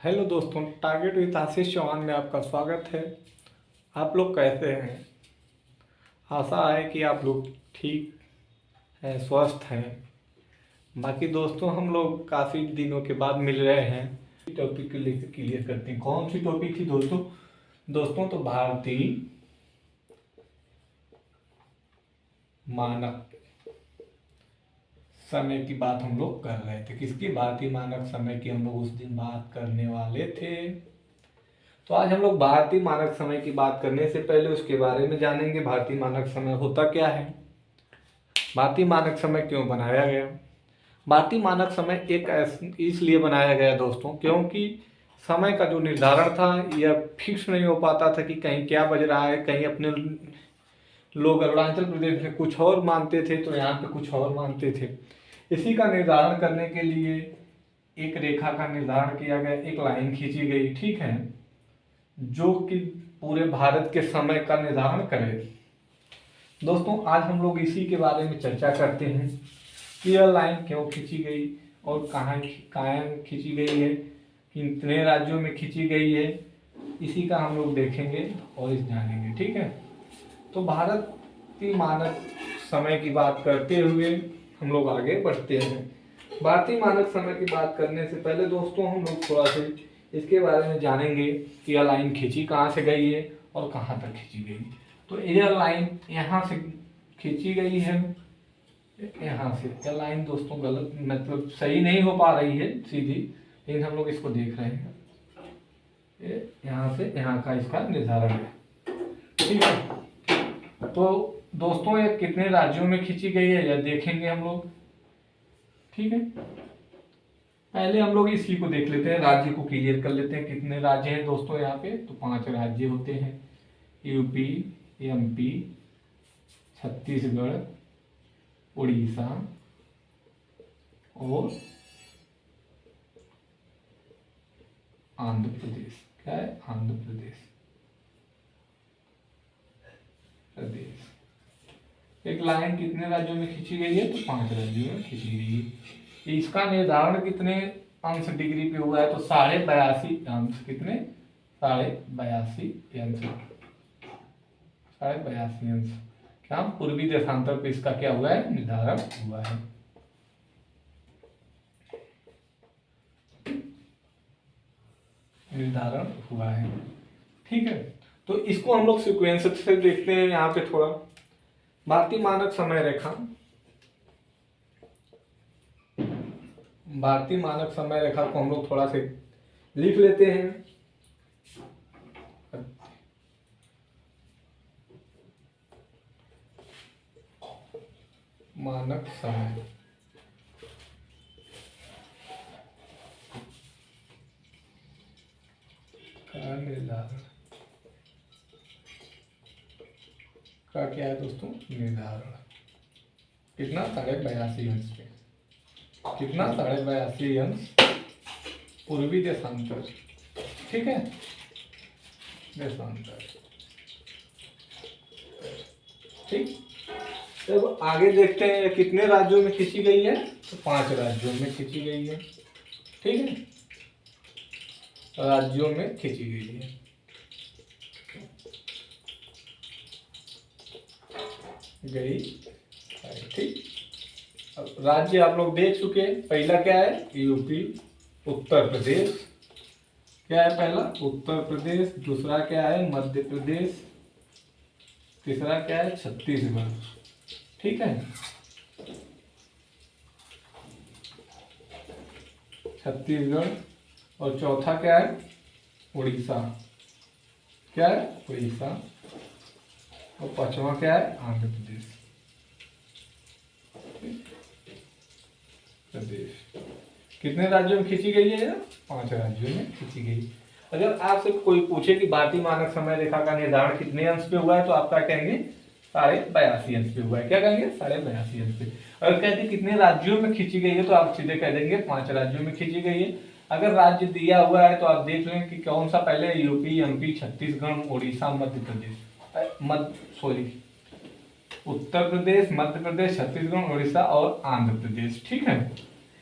Hello दोस्तों, target with Ashish Chauhan में आपका स्वागत है। आप लोग कैसे हैं? आशा है कि आप लोग ठीक हैं, स्वस्थ हैं। बाकी दोस्तों, हम लोग काफ़ी दिनों के बाद मिल रहे हैं। टॉपिक को लेकर क्लियर करते हैं। कौन सी टॉपिक थी दोस्तों? तो भारतीय मानक समय की बात हम लोग कर रहे थे। किसकी? भारतीय मानक समय की हम लोग उस दिन बात करने वाले थे। तो आज हम लोग भारतीय मानक समय की बात करने से पहले उसके बारे में जानेंगे। भारतीय मानक समय होता क्या है, भारतीय मानक समय क्यों बनाया गया। भारतीय मानक समय एक इसलिए बनाया गया दोस्तों, क्योंकि समय का जो निर्धारण था यह फिक्स नहीं हो पाता था कि कहीं क्या बज रहा है। कहीं अपने लोग अरुणाचल प्रदेश में कुछ और मानते थे तो यहाँ पे कुछ और मानते थे। इसी का निर्धारण करने के लिए एक रेखा का निर्धारण किया गया, एक लाइन खींची गई, ठीक है, जो कि पूरे भारत के समय का निर्धारण करे। दोस्तों, आज हम लोग इसी के बारे में चर्चा करते हैं कि यह लाइन क्यों खींची गई और कहाँ खींची गई है, कितने राज्यों में खींची गई है, इसी का हम लोग देखेंगे और इस जानेंगे, ठीक है। तो भारतीय मानक समय की बात करते हुए हम लोग आगे बढ़ते हैं। भारतीय मानक समय की बात करने से पहले दोस्तों हम लोग थोड़ा सा इसके बारे में जानेंगे कि यह लाइन खींची कहाँ से गई है और कहाँ तक खींची गई। तो यह लाइन यहाँ से खींची गई है, यहाँ से। यह लाइन दोस्तों गलत, मतलब सही नहीं हो पा रही है सीधी, लेकिन हम लोग इसको देख रहे हैं। यहाँ से यहाँ का इसका निर्धारण है, ठीक है। तो दोस्तों, ये कितने राज्यों में खींची गई है यह देखेंगे हम लोग, ठीक है। पहले हम लोग इसी को देख लेते हैं, राज्य को क्लियर कर लेते हैं। कितने राज्य हैं दोस्तों यहाँ पे? तो 5 राज्य होते हैं। यूपी, एमपी, छत्तीसगढ़, उड़ीसा और आंध्र प्रदेश। क्या है? आंध्र प्रदेश। एक लाइन कितने राज्यों में खींची गई है? तो 5 राज्यों में खींची गई है। इसका निर्धारण कितने अंश डिग्री पे हुआ है? तो 82.5 अंश। कितने? 82.5 अंश। 82.5 अंश। क्या पूर्वी देशांतर पे इसका क्या हुआ है? निर्धारण हुआ है। निर्धारण हुआ है, ठीक है। तो इसको हम लोग सीक्वेंस से देखते हैं। यहाँ पे थोड़ा भारतीय मानक समय रेखा, भारतीय मानक समय रेखा को हम लोग थोड़ा से लिख लेते हैं। मानक समय का निर्धारण का क्या है दोस्तों? निर्धारण कितना? 82.5 अंश पे। कितना? 82.5 अंश पूर्वी देशांतर, ठीक है, देशांतर, ठीक। अब आगे देखते हैं कितने राज्यों में खींची गई है। तो 5 राज्यों में खींची गई है, ठीक है, राज्यों में खींची गई है। गई, ठीक। अब राज्य आप लोग देख चुके हैं। पहला क्या है? यूपी, उत्तर प्रदेश। क्या है पहला? उत्तर प्रदेश। दूसरा क्या है? मध्य प्रदेश। तीसरा क्या है? छत्तीसगढ़, ठीक है, छत्तीसगढ़। और चौथा क्या है? उड़ीसा। क्या है? उड़ीसा। और पांचवा क्या है? आंध्र प्रदेश। कितने राज्यों में खींची गई है? 5 राज्यों में खींची गई। अगर आपसे कोई पूछे कि भारतीय मानक समय रेखा का निर्धारण कितने अंश पे हुआ है, तो आप क्या कहेंगे? 82.5 अंश पे हुआ है। क्या कहेंगे? 82.5 अंश पे। अगर कहते कितने राज्यों में खींची गई है, तो आप सीधे कह देंगे 5 राज्यों में खींची गई है। अगर राज्य दिया हुआ है तो आप देख लें कि कौन सा पहले? यूपी, एमपी, छत्तीसगढ़, उड़ीसा, मध्य प्रदेश, उत्तर प्रदेश, मध्य प्रदेश, छत्तीसगढ़, उड़ीसा और आंध्र प्रदेश, ठीक है।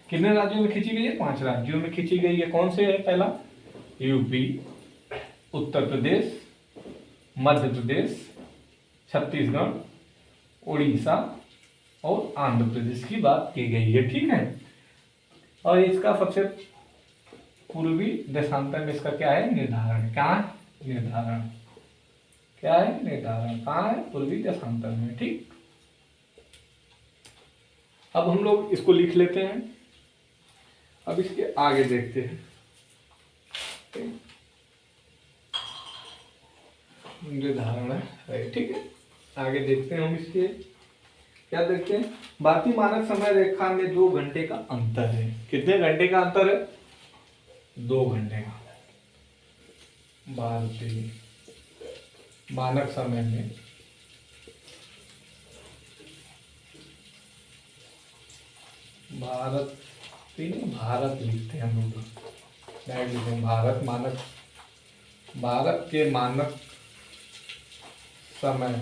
कितने राज्यों में खींची गई है? 5 राज्यों में खींची गई है। कौन से है? पहला यूपी, उत्तर प्रदेश, मध्य प्रदेश, छत्तीसगढ़, उड़ीसा और आंध्र प्रदेश की बात की गई है। ठीक है, और इसका सबसे पूर्वी देशांतर में इसका क्या है, निर्धारण। क्या है, निर्धारण। क्या है, निर्धारण। कहाँ है, पूर्वी देशांतर में। ठीक, अब हम लोग इसको लिख लेते हैं। अब इसके आगे देखते हैं। निर्धारण है, ठीक है। आगे देखते हैं हम इसके, क्या देखते हैं, भारतीय मानक समय रेखा में 2 घंटे का अंतर है। कितने घंटे का अंतर है, 2 घंटे का। भारतीय मानक समय में भारत लिखते हैं हम लोग, लिखते हैं भारत मानक, भारत के मानक समय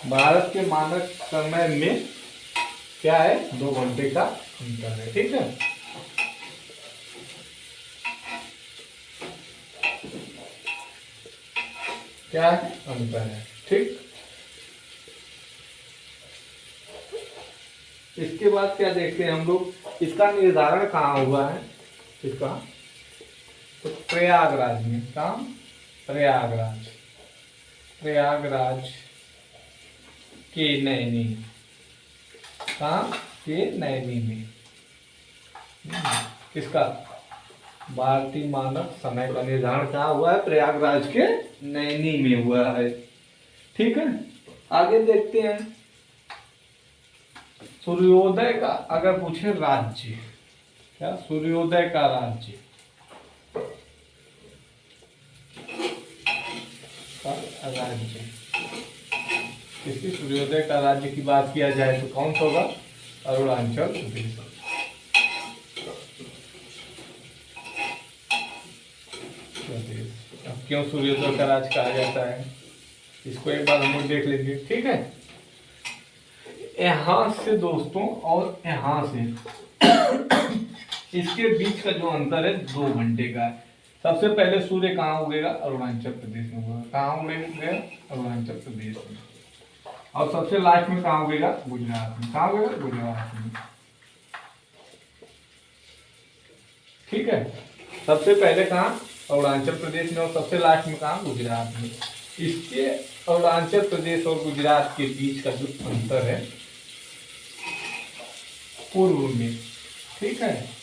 भारत के मानक समय में क्या है, 2 घंटे का अंतर है। ठीक है, क्या है, अंतर है। ठीक, इसके बाद क्या देखते हैं हम लोग, इसका निर्धारण कहाँ हुआ है, इसका तो प्रयागराज में। कहाँ, प्रयागराज, प्रयागराज के नैनी। कहाँ, के नैनी में। किसका, भारतीय मानक समय का निर्धारण कहाँ हुआ है, प्रयागराज के नैनी में हुआ है। ठीक है, आगे देखते हैं, सूर्योदय का अगर पूछे राज्य, क्या, सूर्योदय का राज्य, राज्य, किसी सूर्योदय का राज्य की बात किया जाए तो कौन सा होगा, अरुणाचल प्रदेश। अब क्यों सूर्योदय का राज्य कहा जाता है, इसको एक बार हम लोग देख लेंगे। ठीक है, यहां से दोस्तों और यहां से इसके बीच का जो अंतर है 2 घंटे का है। सबसे पहले सूर्य कहाँ उगेगा, अरुणाचल प्रदेश में उगेगा। कहाँ उगेगा, अरुणाचल प्रदेश में। और सबसे लास्ट में कहाँ उगेगा, गुजरात में। कहाँ उगेगा, गुजरात में। ठीक है, सबसे पहले कहाँ, अरुणाचल प्रदेश में, और सबसे लास्ट में कहाँ, गुजरात में। इसके अरुणाचल प्रदेश और गुजरात के बीच का जो अंतर है पूर्व में। ठीक है,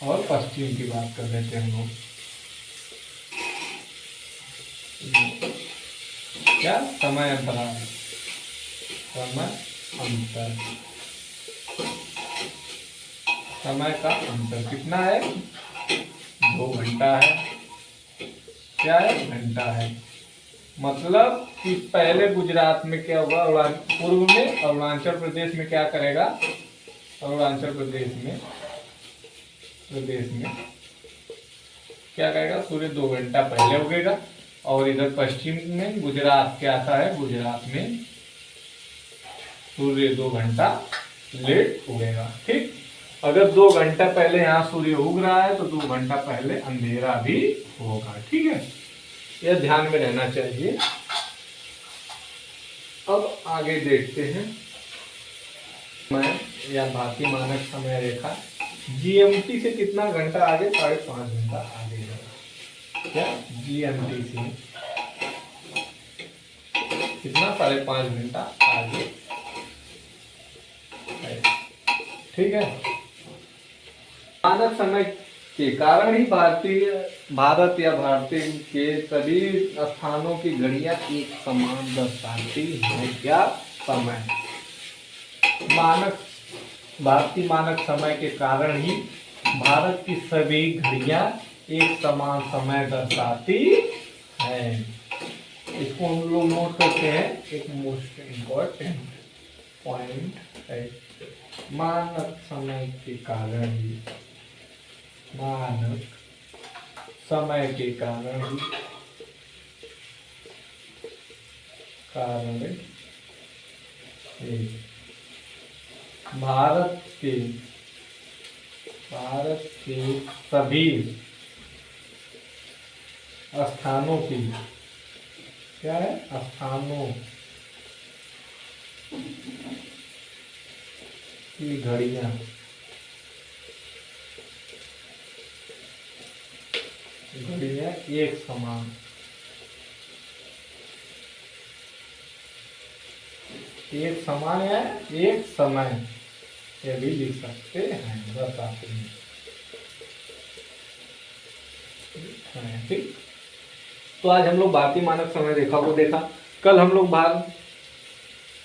और पश्चिम की बात कर लेते हैं हम लोग। क्या, समय अंतराल, समय अंतर, समय का अंतर कितना है, 2 घंटा है। क्या है, घंटा है। मतलब कि पहले गुजरात में क्या होगा, पूर्व में अरुणाचल प्रदेश में क्या करेगा, अरुणाचल प्रदेश में क्या करेगा, सूर्य 2 घंटा पहले उगेगा। और इधर पश्चिम में गुजरात क्या आता है, गुजरात में सूर्य 2 घंटा लेट उगेगा। ठीक, अगर 2 घंटा पहले यहाँ सूर्य उग रहा है तो 2 घंटा पहले अंधेरा भी होगा। ठीक है, यह ध्यान में रहना चाहिए। अब आगे देखते हैं, मैं या भारतीय मानक समय रेखा जीएमटी से कितना घंटा आगे, 5.5 घंटा आगे है। क्या, जीएमटी से कितना, 5.5 घंटा आगे है। ठीक है, मानक समय के कारण ही भारत या भारतीय के सभी स्थानों की घड़ियां एक समान दर्शाती है। क्या, समय, भारतीय मानक समय के कारण ही भारत की सभी घड़ियां एक समान समय दर्शाती है। इसको हम लोग नोट करते हैं, एक मोस्ट इम्पोर्टेंट पॉइंट है, मानक समय के कारण ही, मानक समय के कारण ही एक भारत के सभी स्थानों की, क्या है, स्थानों की घड़ियां एक समान, एक समान है, एक समय, ये भी लिख सकते हैं, बस आप ठीक। तो आज हम लोग भारतीय मानक समय रेखा को देखा।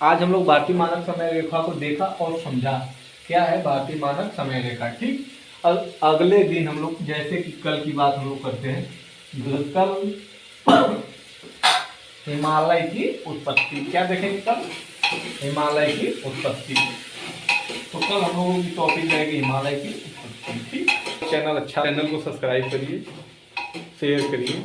आज हम लोग भारतीय मानक समय रेखा को देखा और समझा क्या है भारतीय मानक समय रेखा, ठीक। अगले दिन हम लोग, जैसे कि कल की बात हम लोग करते हैं, कल हिमालय की उत्पत्ति, क्या देखेंगे कल, हिमालय की उत्पत्ति। तो कल हम लोगों की टॉपिक रहेगी हिमालय की उत्पत्ति, ठीक। चैनल को सब्सक्राइब करिए, शेयर करिए।